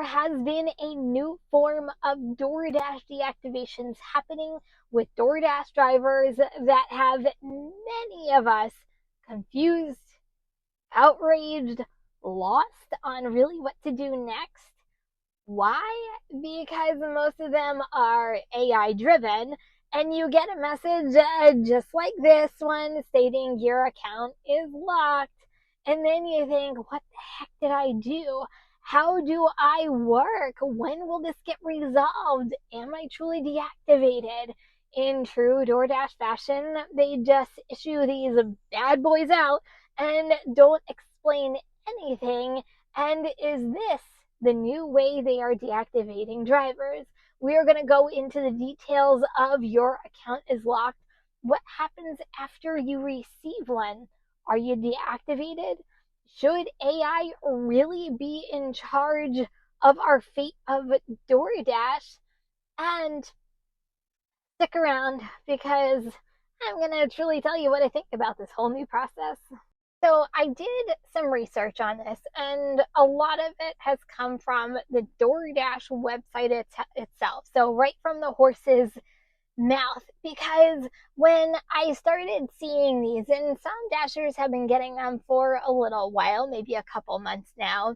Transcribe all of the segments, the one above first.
has been a new form of DoorDash deactivations happening with DoorDash drivers that have many of us confused, outraged, lost on really what to do next. Why? Because most of them are AI driven, and you get a message just like this one stating your account is locked. And then you think, what the heck did I do? How do I work? When will this get resolved? Am I truly deactivated? In true DoorDash fashion, they just issue these bad boys out and don't explain anything. And is this the new way they are deactivating drivers? We are going to go into the details of your account is locked. What happens after you receive one? Are you deactivated? Should AI really be in charge of our fate of DoorDash? And stick around because I'm going to truly tell you what I think about this whole new process. So I did some research on this, and a lot of it has come from the DoorDash website itself. So right from the horse's mouth, because when I started seeing these, and some Dashers have been getting them for a little while, maybe a couple months now,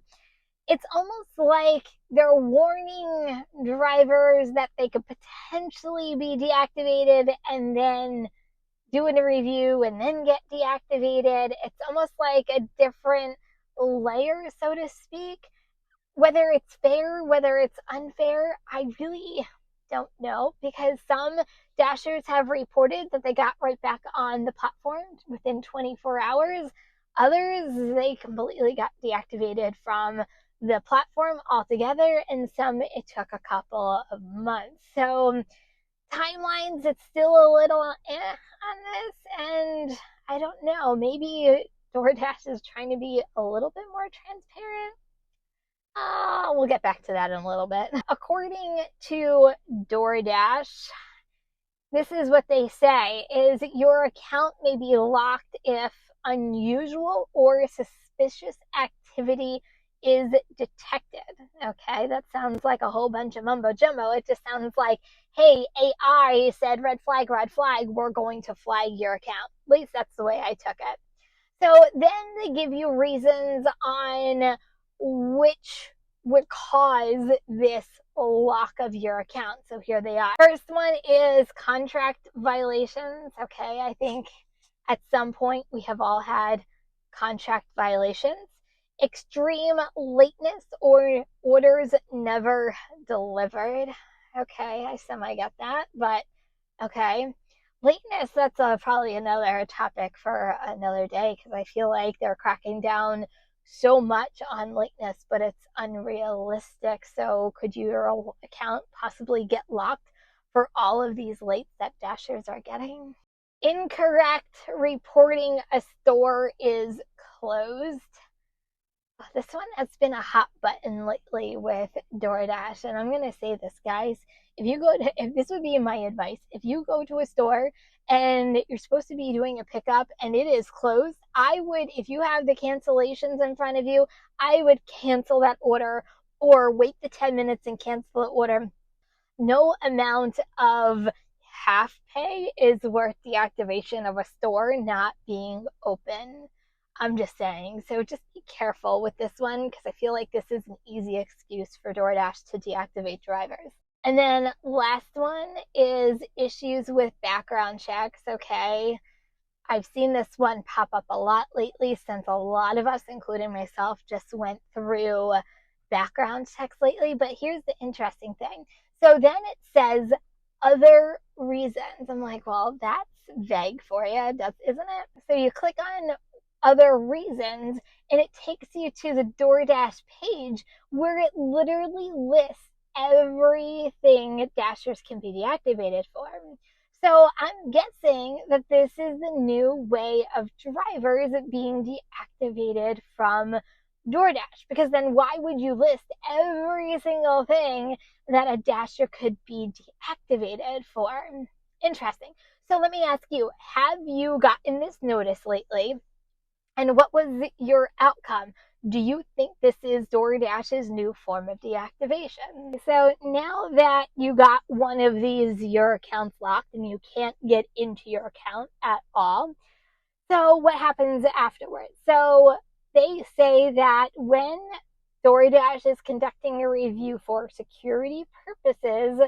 it's almost like they're warning drivers that they could potentially be deactivated and then doing a review and then get deactivated. It's almost like a different layer, so to speak. Whether it's fair, whether it's unfair, I really don't know, because some Dashers have reported that they got right back on the platform within 24 hours. Others, they completely got deactivated from the platform altogether, and some it took a couple of months. So timelines, it's still a little on this, and I don't know, maybe DoorDash is trying to be a little bit more transparent. We'll get back to that in a little bit. According to DoorDash, this is what they say, is your account may be locked if unusual or suspicious activity is detected. Okay, that sounds like a whole bunch of mumbo jumbo. It just sounds like, hey, AI said red flag, we're going to flag your account. At least that's the way I took it. So then they give you reasons on which would cause this lock of your account. So here they are. First one is contract violations. Okay, I think at some point we have all had contract violations. Extreme lateness or orders never delivered. Okay, I semi get that, but okay. Lateness, that's probably another topic for another day, because I feel like they're cracking down so much on lateness, but it's unrealistic. So could your account possibly get locked for all of these lates that Dashers are getting? Incorrect reporting a store is closed. This one has been a hot button lately with DoorDash, and I'm going to say this, guys. If this would be my advice, if you go to a store and you're supposed to be doing a pickup and it is closed, if you have the cancellations in front of you, I would cancel that order or wait the 10 minutes and cancel the order. No amount of half pay is worth the activation of a store not being open. I'm just saying. So just be careful with this one, because I feel like this is an easy excuse for DoorDash to deactivate drivers. And then last one is issues with background checks. Okay, I've seen this one pop up a lot lately, since a lot of us, including myself, just went through background checks lately. But here's the interesting thing. So then it says other reasons. I'm like, well, that's vague for you, isn't it? So you click on other reasons, and it takes you to the DoorDash page where it literally lists everything Dashers can be deactivated for. So I'm guessing that this is the new way of drivers being deactivated from DoorDash, because then why would you list every single thing that a Dasher could be deactivated for? Interesting. So let me ask you, have you gotten this notice lately? And what was your outcome? Do you think this is DoorDash's new form of deactivation? So now that you got one of these, your account's locked and you can't get into your account at all. So what happens afterwards? So they say that when DoorDash is conducting a review for security purposes,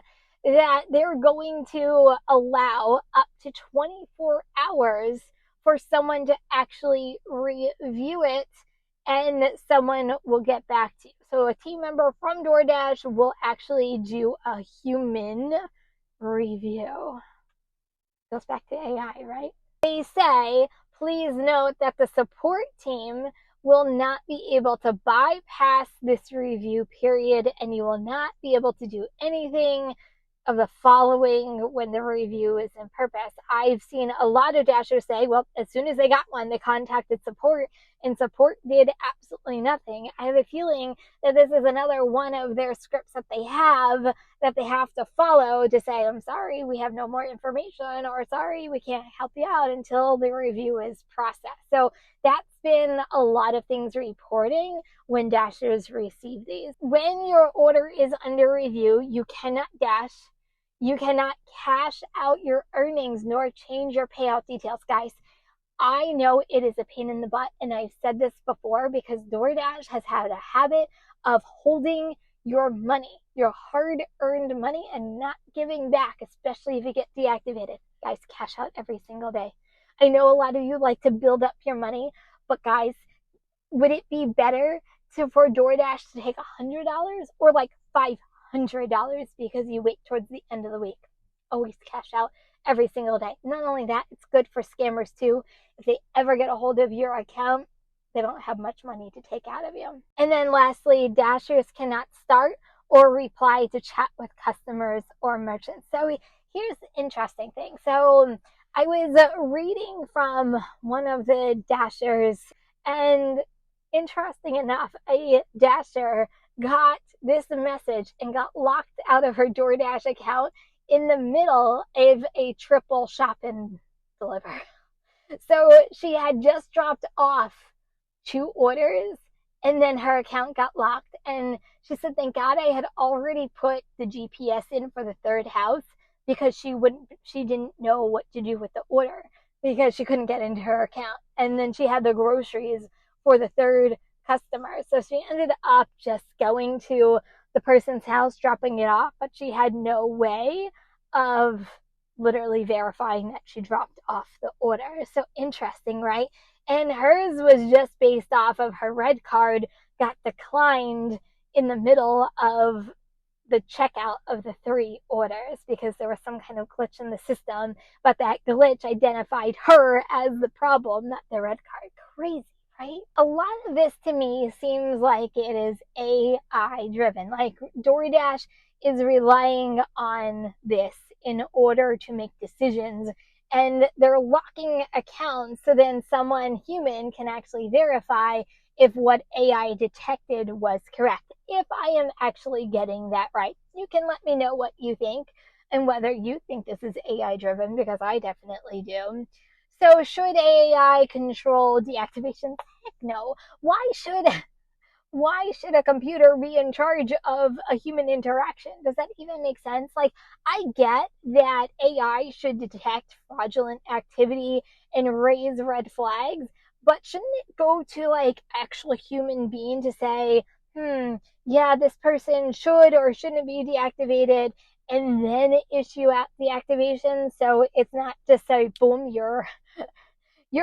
that they're going to allow up to 24 hours for someone to actually review it, and someone will get back to you. So a team member from DoorDash will actually do a human review. Goes back to AI, right? They say, please note that the support team will not be able to bypass this review period, and you will not be able to do anything of the following when the review is in purpose. I've seen a lot of Dashers say, well, as soon as they got one, they contacted support, and support did absolutely nothing. I have a feeling that this is another one of their scripts that they have to follow to say, I'm sorry, we have no more information, or sorry, we can't help you out until the review is processed. So that's been a lot of things reporting when Dashers receive these. When your order is under review, you cannot dash. You cannot cash out your earnings nor change your payout details, guys. I know it is a pain in the butt, and I've said this before, because DoorDash has had a habit of holding your money, your hard-earned money, and not giving back, especially if you get deactivated. Guys, cash out every single day. I know a lot of you like to build up your money, but guys, would it be better for DoorDash to take $100 or like $500 because you wait towards the end of the week? Always cash out every single day. Not only that, it's good for scammers too. If they ever get a hold of your account, they don't have much money to take out of you. And then lastly, Dashers cannot start or reply to chat with customers or merchants. So here's the interesting thing. So I was reading from one of the Dashers, and interesting enough, a Dasher got this message and got locked out of her DoorDash account in the middle of a triple shop and deliver. So she had just dropped off 2 orders, and then her account got locked, and she said, thank God I had already put the GPS in for the 3rd house, because she didn't know what to do with the order because she couldn't get into her account. And then she had the groceries for the 3rd customer. So she ended up just going to the person's house, dropping it off, but she had no way of literally verifying that she dropped off the order. So interesting, right? And hers was just based off of her red card got declined in the middle of the checkout of the 3 orders because there was some kind of glitch in the system, but that glitch identified her as the problem, not the red card. Crazy, right? A lot of this to me seems like it is AI driven. Like DoorDash is relying on this in order to make decisions, and they're locking accounts so then someone human can actually verify if what AI detected was correct. If I am actually getting that right, you can let me know what you think and whether you think this is AI driven, because I definitely do. So should AI control deactivations? Heck no. Why should a computer be in charge of a human interaction? Does that even make sense? Like, I get that AI should detect fraudulent activity and raise red flags, but shouldn't it go to like actual human being to say, yeah, this person should or shouldn't be deactivated, and then issue out the activation, so it's not just say, boom, you're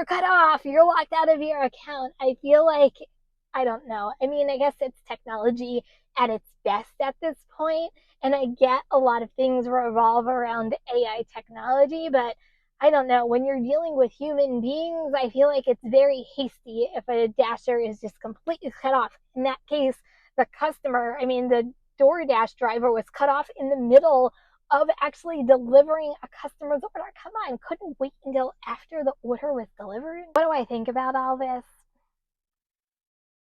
cut off, you're locked out of your account. I feel like, I don't know. I mean, I guess it's technology at its best at this point, and I get a lot of things revolve around AI technology, but I don't know. When you're dealing with human beings, I feel like it's very hasty if a Dasher is just completely cut off. In that case, the DoorDash driver was cut off in the middle of actually delivering a customer's order. Come on, couldn't wait until after the order was delivered. What do I think about all this?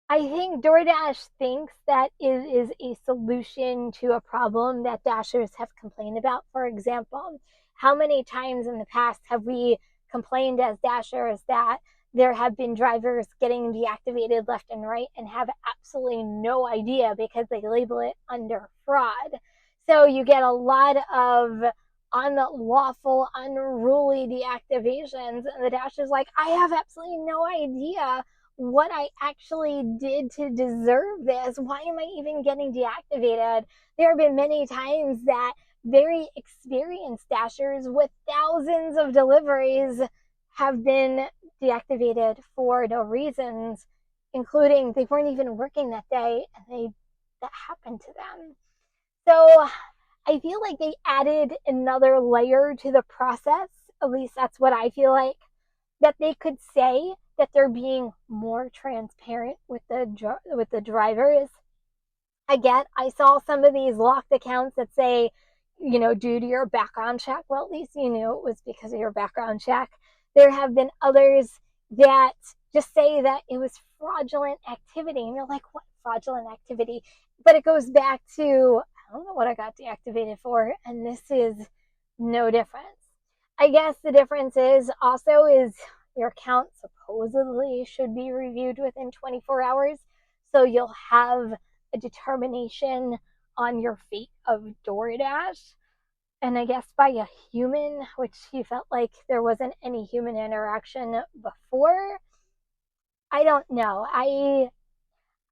I think DoorDash thinks that it is a solution to a problem that Dashers have complained about. For example, how many times in the past have we complained as Dashers that there have been drivers getting deactivated left and right and have absolutely no idea because they label it under fraud. So you get a lot of unlawful, unruly deactivations, and the Dash is like, I have absolutely no idea what I actually did to deserve this. Why am I even getting deactivated? There have been many times that very experienced Dashers with thousands of deliveries have been deactivated for no reasons, including they weren't even working that day and that happened to them. So I feel like they added another layer to the process. At least that's what I feel like. That they could say that they're being more transparent with the drivers. I saw some of these locked accounts that say, due to your background check. Well, at least you knew it was because of your background check. There have been others that just say that it was fraudulent activity. And you're like, what fraudulent activity? But it goes back to, I don't know what I got deactivated for, and this is no difference. I guess the difference is your account supposedly should be reviewed within 24 hours. So you'll have a determination on your fate of DoorDash. And I guess by a human, which you felt like there wasn't any human interaction before. I don't know. I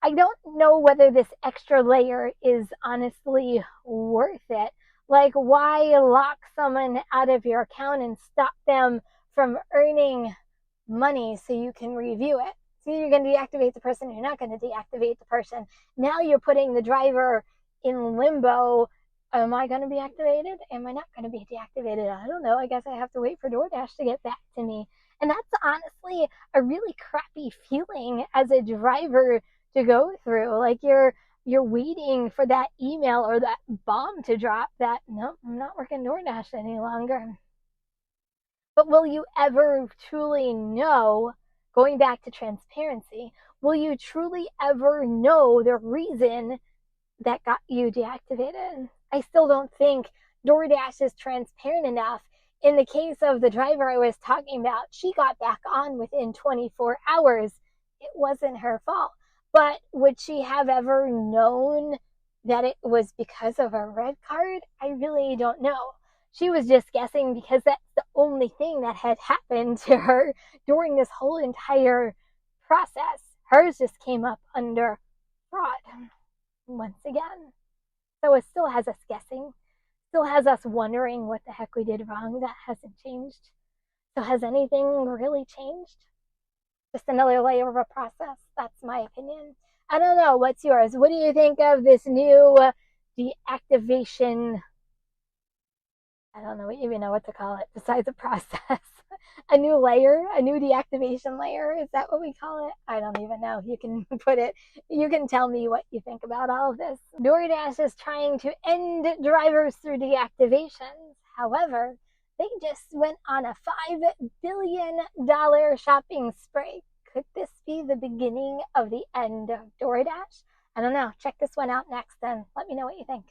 don't know whether this extra layer is honestly worth it. Like, why lock someone out of your account and stop them from earning money so you can review it? So you're going to deactivate the person, you're not going to deactivate the person. Now you're putting the driver in limbo. Am I going to be activated? Am I not going to be deactivated? I don't know. I guess I have to wait for DoorDash to get back to me. And that's honestly a really crappy feeling as a driver to go through. Like you're waiting for that email or that bomb to drop that, nope, I'm not working DoorDash any longer. But will you ever truly know, going back to transparency, will you truly ever know the reason that got you deactivated? I still don't think DoorDash is transparent enough. In the case of the driver I was talking about, she got back on within 24 hours. It wasn't her fault. But would she have ever known that it was because of a red card? I really don't know. She was just guessing because that's the only thing that had happened to her during this whole entire process. Hers just came up under fraud once again. So it still has us guessing, still has us wondering what the heck we did wrong. That hasn't changed. So has anything really changed? Just another layer of a process. That's my opinion. I don't know. What's yours? What do you think of this new deactivation? I don't know even know what to call it besides a process. A new layer, a new deactivation layer. Is that what we call it? I don't even know. You can tell me what you think about all of this. DoorDash is trying to end drivers through deactivations. However, they just went on a $5 billion shopping spree. Could this be the beginning of the end of DoorDash? I don't know. Check this one out next and let me know what you think.